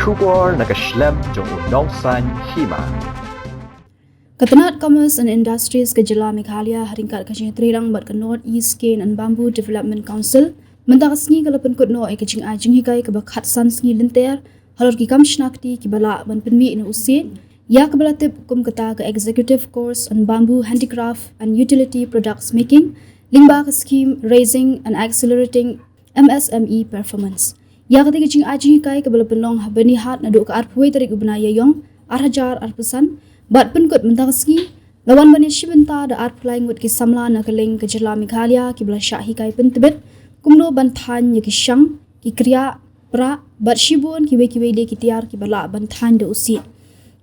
Shubor nakaslem jong unongsan hima. Katanat Commerce and Industries ke Jela Meghalaya haringkat kajing trilang bat ke North East Cane and Bamboo Development Council mentak sngi ke lepen kut no kajing ajing hikai ke bakat san sngi lenter halor ki kamshnakti ki bala ban penmi in usit ya ke balatip kum kata ke Executive Course on Bamboo Handicraft and Utility Products Making lingba ke scheme Raising and Accelerating MSME Performance ya ke kajing ajing hikai ke bala penlong bani hat na duk ke arpui tarik ubnaya yong arhajar arpesan bat penkut mentakski lawan bani shibenta da art flying with ki samla na keleng ke Jela Meghalaya ki bala syahi kai pentebet kumno bantan ye ki syang ki kriya pra bat shibun ki we de ki tiar ki bala bantan de usi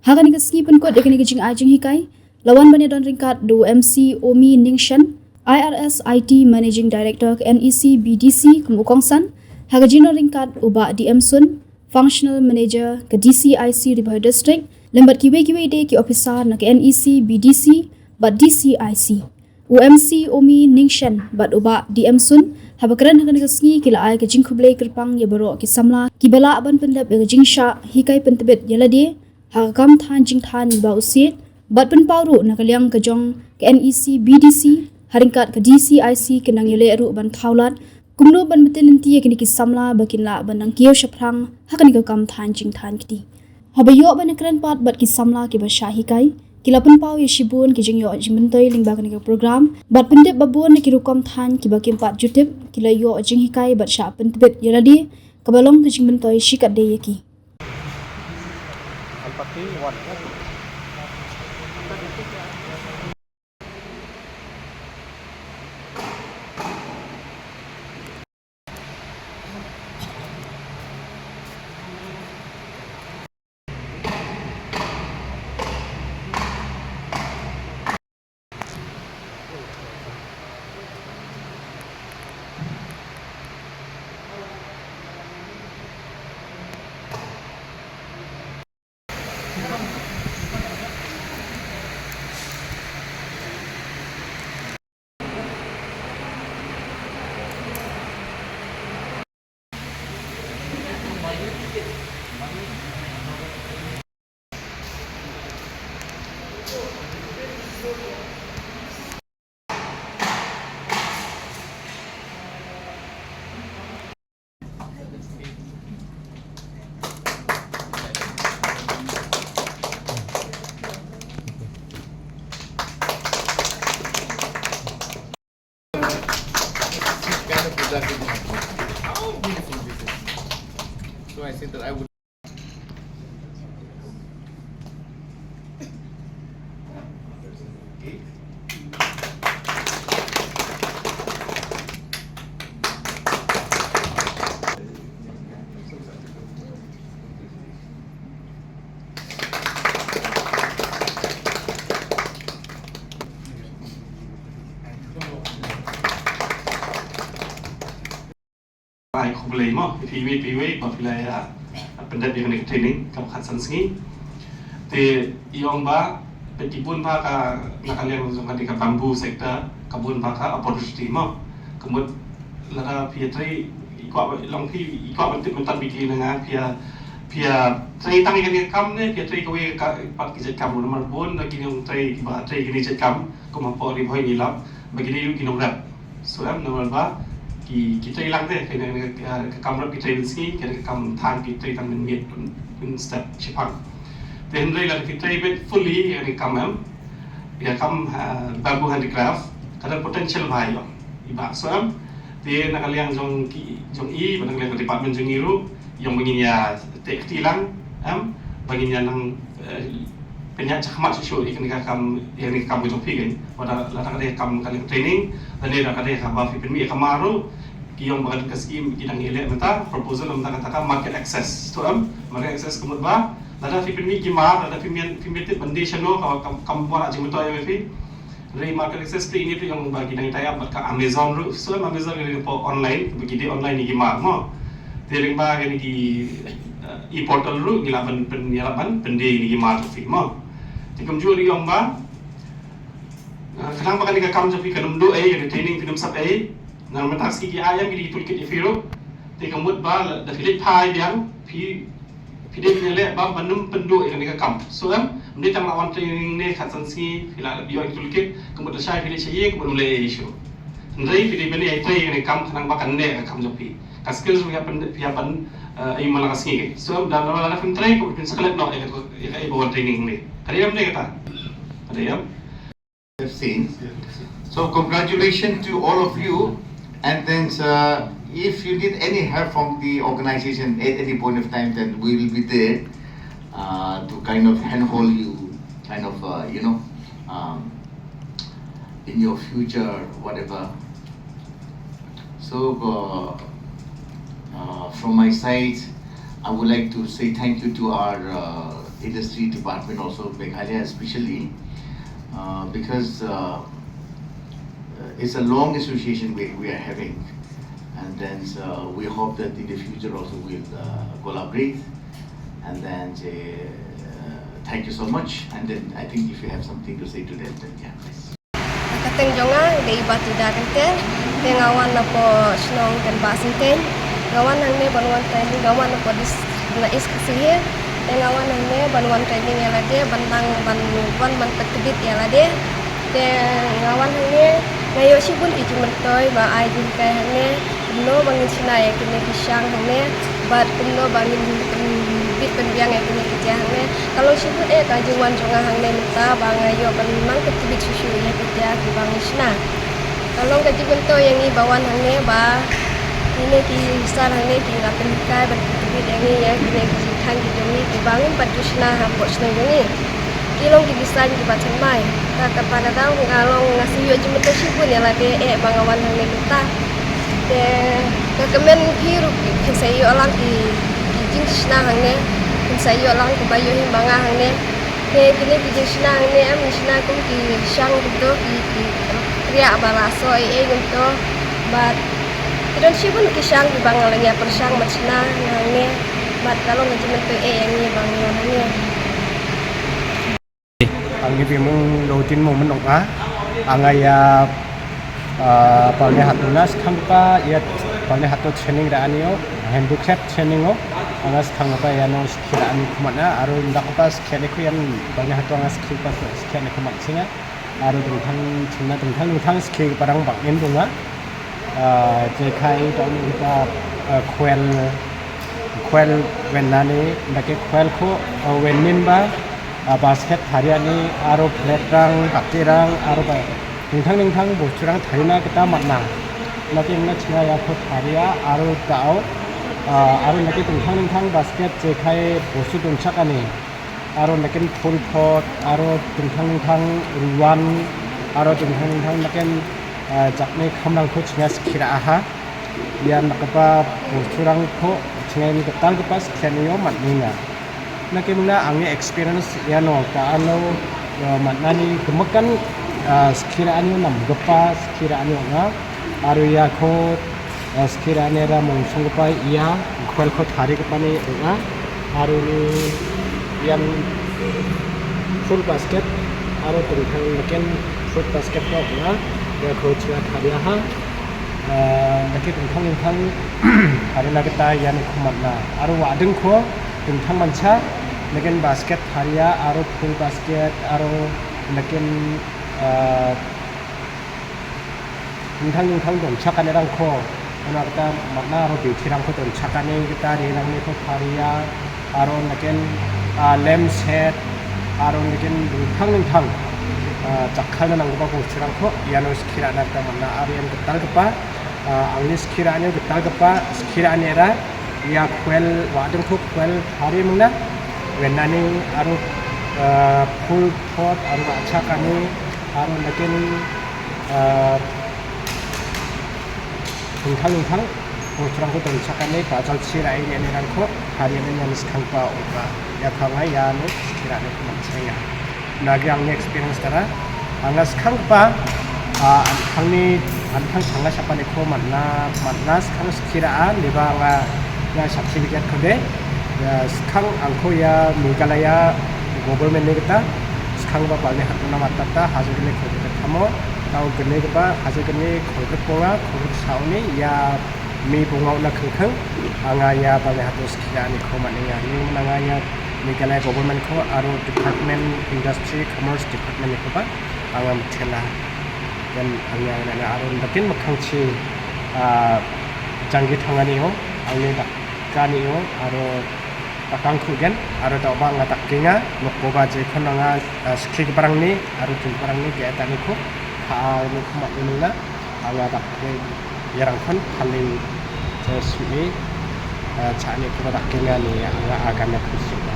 hagan ki ski penkut ekni ki jing ajing hikai lawan bani don ringkat do MC Omi Ningshan IRS IT Managing Director ke NEC BDC kumukongsan hagajino ringkat uba DM Sun Functional Manager ke DCIC Ribah District lembat kiwe de ki officer na ke NEC BDC bat DCIC UMC Omi Ningshan bat uba DM Sun habakran hakan ke sngi kila ai ke jingkuble kerpang ye baro ki samla ki bala aban pendap ke jingsha hikai pentebet yalade hagam than jing than ba usit bat pen pauru na kaliang ke jong ke NEC BDC haringkat ke DCIC kenang yele ru ban thaulat kumno ban metelinti kini ki samla bakinla banang kiyo shaprang hakan ke kam than jing than kiti habayo ban kran pat bat ki samla ki ba shahi kai kilapan pau ye shibun ki jingyo jimentoi lingba kan ke program bat pendep babun ki rukom than ki ba kim pat jutip kilayo jing hikai bat sha pentebet yaladi kabalong ki jimentoi shikat de yeki How beautiful this is. So I said that I would. Ai boleh mo PV apabila pendek yang nak training kam khasan sengi te iong ba petibun ba ka nakalian usung ka di bambu sektor kabun ba ka opportunity mo kemud lada pietri ikwa long pi ikwa mentan biki dengan pia trai tangi kan kam ne pia trai kowe ka pat ki kam nomor bon lagi yang trai ba trai gini kam ko ma po ri bhoi ni lap begini yu ki nomor so am nomor ba kita hilang deh kena kamera kita ini kena kam than kita tam minit pun step cepat. Then lain lagi kita ibet fully yang kam ya kam bamboo handicraft kadang potential bahaya. Iba soam dia nak kalian jong pada kalian department jong iru yang begini ya tek tilang begini nang penyak cakap susu ikan kam yang kam jong pigen pada latang dia kam kalian training dan dia nak dia kam bafi penmi kamaru yang bagan ke scheme kita ngilek menta proposal menta kata market access tu market access kemud ba lada fi penmi kimar lada fi tit foundation no kam buat aja menta ya fi dari market access ini tu yang bagi nang tayap kat Amazon ru so Amazon ni po online bagi dia online ni kimar mo tering ba ni di e-portal ru gilaban penyalaban pende ni kimar fi mo tikum jual yang ba kadang bagan ni kam jafi kanum do yang training film sap nang mataski ki ayam ki tulikit ifiro te kamut ba da filit pai biang pi Pide pinele ba banum pendu yang ni kam. So mende tang lawan training ni khatsan si pila bio tulkit kemudian saya pilih saya kemudian mulai isu. Ndai pide bani ai trai yang ni kam khanang ba kan ne kam jopi. Ka skills ya pan ai malakas ni. So dalam dalam film trai ko pin sakalat no ai bawa training ni. Kalian ni kata. Kalian Have seen. So congratulations to all of you, and then if you need any help from the organization at any point of time, then we will be there to kind of handhold you, kind of in your future, whatever. So from my side, I would like to say thank you to our industry department, also Meghalaya especially, because it's a long association we are having, and then we hope that in the future also we'll collaborate, and then thank you so much, and then I think if you have something to say to them, then yeah, please. Kateng jonga de ibati dagan te pengawan na po snong kan basin te ngawan nang ne banwan training ngawan na po dis na is kasihe pengawan nang ne banwan training ya lade bantang ban pektibit ya lade te ngawan nang ne ngayo sibun iju mertoy ba ai jin kai hang ne no bangin sina ya kini kisang hang ne bat kuno bangin bit penbiang ya kini kijang ne kalau sibun ka jungwan jonga hang ne minta bang ngayo ban mang pektibit susu ya kijang di bangin sina kalau gaji bento yang ni bawan hang ne ba ini ki sar hang ne ki lapen kai ban pektibit yang ni ya kini kijang ki jongi ki bangin patusna ha bosna jongi kilong di bisan di bacaan mai kakak pada tahu ngalong ngasih yo cuma tersibun ya lade bangawan hang ne minta de kemen hiru saya orang di jing sna hang ne saya orang ke bayo him banga hang ne kini di jing sna hang ne am sna kum di sang gitu di kriya balaso gitu bat tidak sibun ki sang di bangalanya persang macna hang ne bat kalau ngaji tu yang ni bangawan hang ne ang ibimong lotin mo manong angaya palne hatunas khangpa yat palne hatot training ra anio handicap training o angas khangpa yano skira ani kumana aro ndakpa skene ku yan palne hatu angas khilpa skene kumat singa aro dungthang skill parang bangin dunga je khai dong kita kwel wenani ndake kwel ko wenin ba basket hariani aro flatrang kaptirang aro ba ningthang bosturang tharina kita matna naki na china ya ko haria aro tao aro naki ningthang basket je khai bostu dongchakani aro naki full pot aro ningthang ruwan aro ningthang naki jakne khamrang ko china skira aha ya nakapa bosturang ko china ni ketal kepas kenyo matninga nakimna angin experience ya no kaano matnani kemakan sekira anyo nam gepa sekira anyo nga aru ya ko sekira anera mungsung gepa iya kwel ko thari gepa ni nga aru ni yang full basket aru tungthang naken full basket ko nga ya ko chira thari ha nakit tungthang hari na kita yan kumatna aru wadeng ko tungthang mancha nakin basket haria aro full basket aro nakin ningthang dong chakanirang ko ana kita makna aro bitirang ko dong chakane kita rirang ni ko haria aro nakin lem set aro nakin ningthang chakhalna nangba ko chirang ko yano skira na ta makna arian ketal kepa angni skira ane ketal kepa skira anera ya kwel wadeng ko kwel hari muna wenani aro full pot aro achakani aro nakin ningthang bosturang ko dongchakani bajal chirai ni rangko harian ni skangpa oba ya khangai ya no skira ni mansenga nagi angni experience tara anga skangpa anthang sanga sapani ko manna skang skira liba anga ya certificate kode ya sekarang angko ya Meghalaya government ni kita sekarang ba balne hatuna matata hasil kene khode thamo tau kene ba hasil kene khode ponga khode sauni ya mi bungau na khengkheng angaya bale hatus kia ni ko maninga ni nangaya Meghalaya government ko aro department industry commerce department ni ko ba angam thela dan angya na aro dakin makhangchi janggi thangani ho angni dakani ho aro akang khugen aro da ba nga takkinga nokboba je khonanga sklik barangni aro tin barangni ge tani ko ha ni khma nuna anga dakke yarang khon khali jesmi chani ko dakkinga ni anga agama khusima